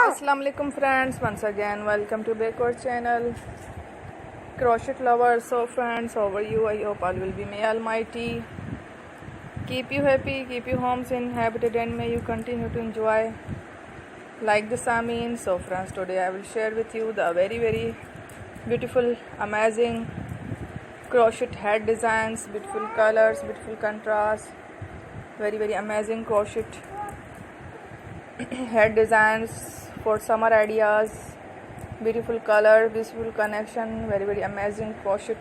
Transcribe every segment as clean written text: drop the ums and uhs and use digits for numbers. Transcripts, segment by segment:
Assalamu alaikum friends, once again welcome to backward channel crochet lovers. So friends, how are you? I hope all will be, may almighty keep you happy, keep you homes inhabited, and may you continue to enjoy like this means. So friends, today I will share with you the very beautiful, amazing crochet head designs, beautiful colors, beautiful contrast, very amazing crochet head designs for summer ideas, beautiful color, beautiful connection, very amazing crochet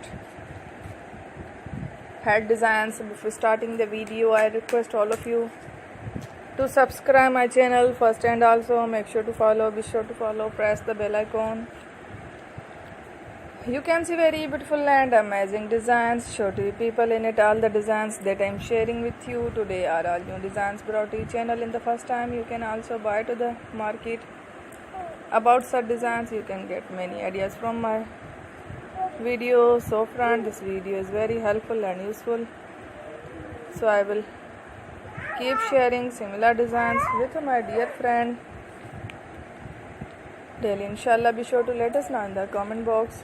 head designs. Before starting the video, I request all of you to subscribe my channel first, and also make sure to follow, be sure to follow, press the bell icon. You can see very beautiful and amazing designs, show to you people in it. All the designs that I am sharing with you today are all new designs brought to your channel in the first time. You can also buy to the market about such designs. You can get many ideas from my video. So friend, this video is very helpful and useful, so I will keep sharing similar designs with my dear friend daily, inshallah. Be sure to let us know in the comment box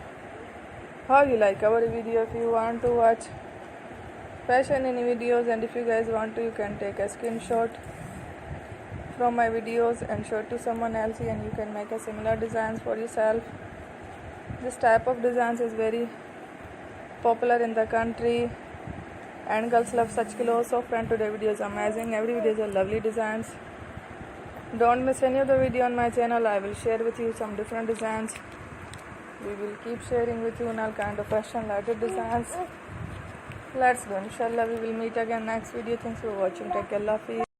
how you like our video. If you want to watch fashion in videos, and if you guys want to, you can take a screenshot from my videos and show it to someone else, and you can make a similar designs for yourself. This type of designs is very popular in the country and girls love such clothes. So friend, today video is amazing. Every video is a lovely designs. Don't miss any of the video on my channel. I will share with you some different designs. We will keep sharing with you in all kind of fashion related designs. Let's go, inshallah. We will meet again next video. Thanks for watching. Take care. Allah Hafiz.